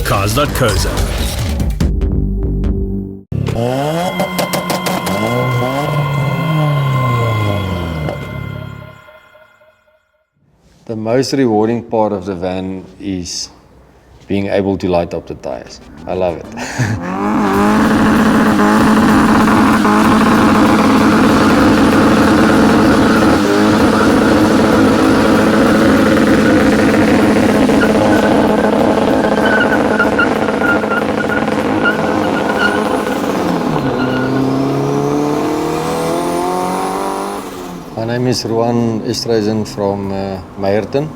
Cars.co.za. The most rewarding part of the van is being able to light up the tires. I love it. My name is wildest from Meyerton.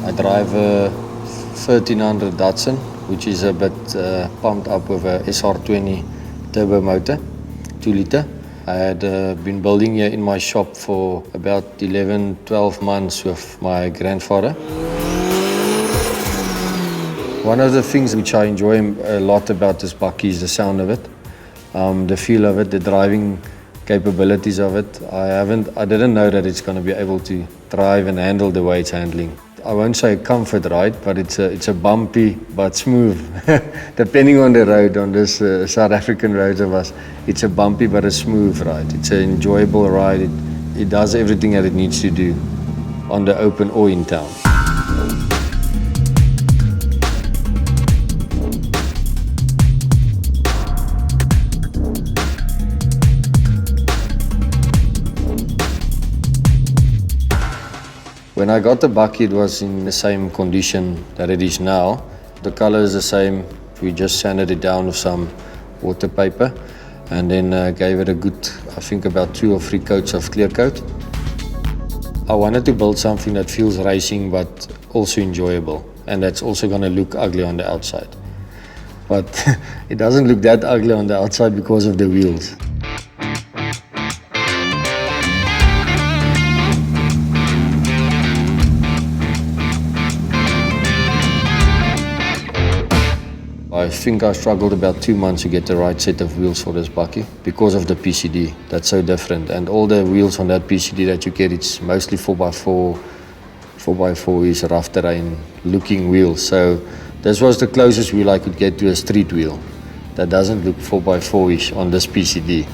I drive a 1300 Datsun, which is a bit pumped up with a SR20 turbo motor, 2 liter. I had been building here in my shop for about 11-12 months with my grandfather. One of the things which I enjoy a lot about this bakkie is the sound of it, the feel of it, the driving capabilities of it. I didn't know that it's going to be able to drive and handle the way it's handling. I won't say a comfort ride, but it's a bumpy but smooth. Depending on the road, on this South African roads of us, it's a bumpy but a smooth ride. It's an enjoyable ride. It does everything that it needs to do on the open or in town. When I got the bakkie, it was in the same condition that it is now. The color is the same. We just sanded it down with some water paper and then gave it a good, I think about 2 or 3 coats of clear coat. I wanted to build something that feels racing but also enjoyable, and that's also going to look ugly on the outside. But it doesn't look that ugly on the outside because of the wheels. I think I struggled about 2 months to get the right set of wheels for this bakkie because of the PCD. That's so different, and all the wheels on that PCD that you get, it's mostly 4x4. 4x4 is rough terrain looking wheels, so this was the closest wheel I could get to a street wheel that doesn't look 4x4ish on this PCD.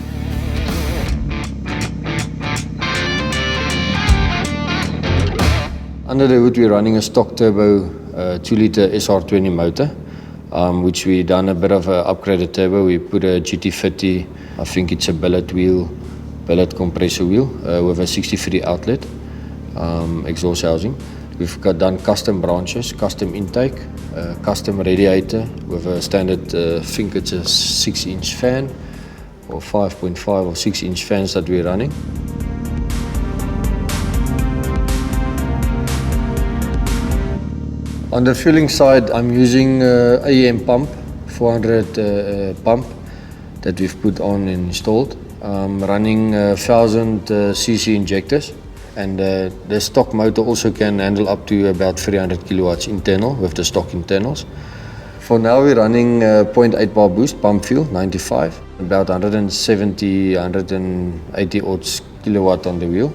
Under the hood we're running a stock turbo 2 liter SR20 motor. Which we done a bit of an upgraded turbo. We put a GT30, I think it's a billet compressor wheel with a 63 outlet exhaust housing. We've done custom branches, custom intake, custom radiator with a standard, I think it's a 6-inch fan or 5.5 or 6-inch fans that we're running. On the fueling side, I'm using AEM pump, 400 pump that we've put on and installed. Running 1000 cc injectors, and the stock motor also can handle up to about 300 kilowatts internal with the stock internals. For now we're running 0.8 bar boost pump fuel, 95, about 170, 180 odds kilowatt on the wheel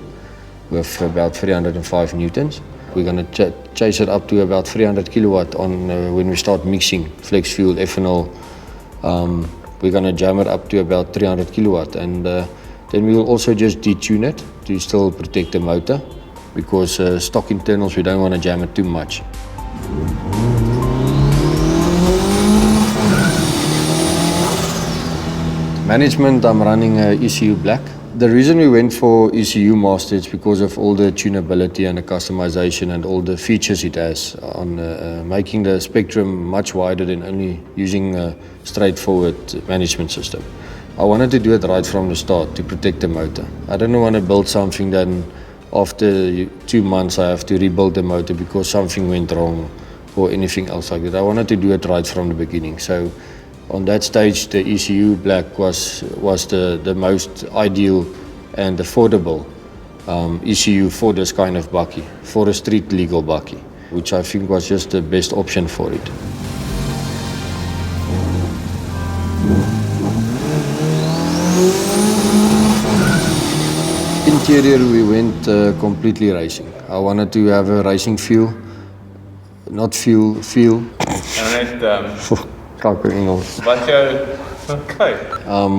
with about 305 newtons. We're going to chase it up to about 300 kilowatt on when we start mixing flex fuel, ethanol. We're going to jam it up to about 300 kilowatt, and then we will also just detune it to still protect the motor, because stock internals we don't want to jam it too much. Management, I'm running ECU black. The reason we went for ECU master is because of all the tunability and the customization and all the features it has on making the spectrum much wider than only using a straightforward management system. I wanted to do it right from the start to protect the motor. I didn't want to build something then after 2 months I have to rebuild the motor because something went wrong or anything else like that. I wanted to do it right from the beginning. So on that stage, the ECU black was the most ideal and affordable ECU for this kind of bakkie, for a street legal bakkie, which I think was just the best option for it. Interior, we went completely racing. I wanted to have a racing feel, not feel. En net Kakker Engels. wat jou okay.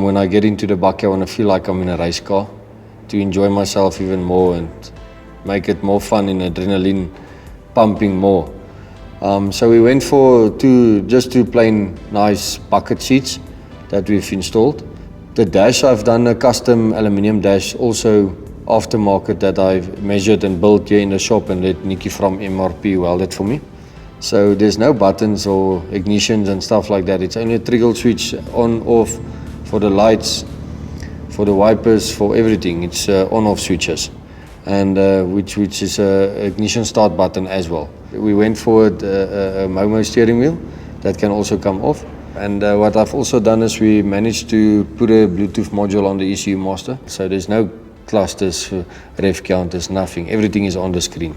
When I get into the bakkie, I want to feel like I'm in a race car, to enjoy myself even more and make it more fun and adrenaline pumping more. So we went for just two plain nice bucket seats that we've installed. The dash, I've done a custom aluminium dash, also aftermarket, that I've measured and built here in the shop and let Nikki from MRP weld it for me. So there's no buttons or ignitions and stuff like that. It's only a trigger switch on off for the lights, for the wipers, for everything. It's on-off switches, and which is a ignition start button as well. We went for a Momo steering wheel that can also come off. And what I've also done is we managed to put a Bluetooth module on the ECU master. So there's no clusters, ref counters, nothing. Everything is on the screen.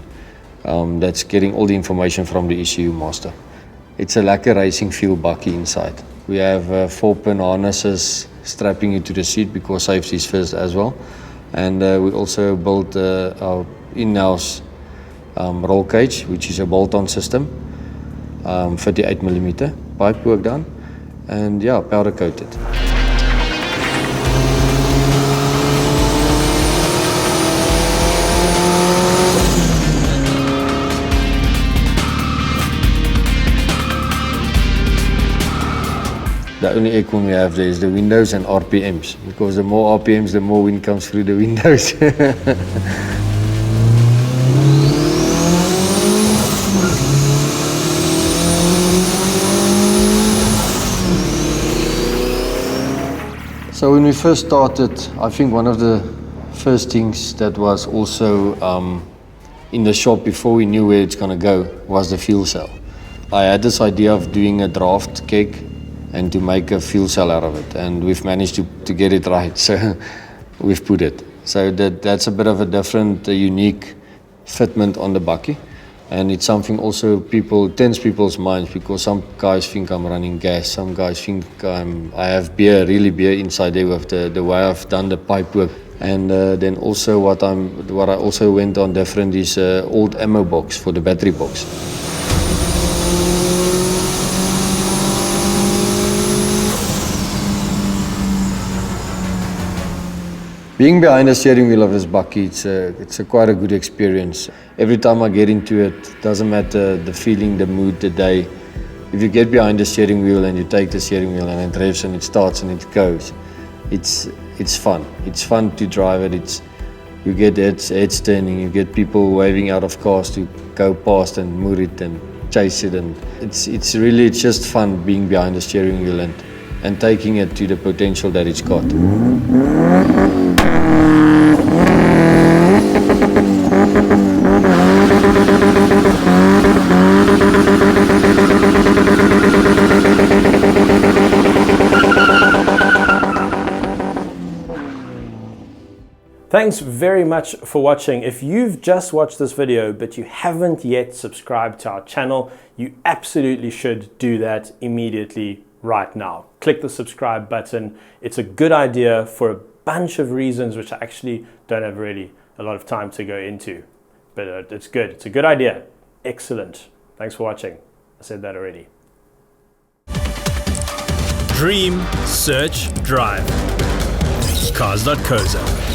That's getting all the information from the ECU master. It's a lekker racing feel bakkie inside. We have 4-pin harnesses strapping you to the seat because safety is first as well. And we also built our in-house roll cage, which is a bolt-on system, 58mm pipe work done, and yeah, powder coated. The only aircon we have there is the windows and RPMs, because the more RPMs, the more wind comes through the windows. So when we first started, I think one of the first things that was also in the shop before we knew where it's going to go was the fuel cell. I had this idea of doing a draft keg and to make a fuel cell out of it, and we've managed to get it right, so we've put it. So that's a bit of a different, unique fitment on the bakkie, and it's something also turns people's minds, because some guys think I'm running gas, some guys think I have really beer inside there with the way I've done the pipe work. And then also what I also went on different is old ammo box for the battery box. Being behind the steering wheel of this bakkie, it's quite a good experience. Every time I get into it, doesn't matter the feeling, the mood, the day. If you get behind the steering wheel and you take the steering wheel and it revs and it starts and it goes, it's fun. It's fun to drive it. You get heads turning, you get people waving out of cars to go past and moor it and chase it, and it's just fun being behind the steering wheel and taking it to the potential that it's got. Thanks very much for watching. If you've just watched this video but you haven't yet subscribed to our channel, you absolutely should do that immediately right now. Click the subscribe button. It's a good idea for a bunch of reasons which I actually don't have really a lot of time to go into, but it's good. It's a good idea. Excellent. Thanks for watching. I said that already. Dream, search, drive. Cars.co.za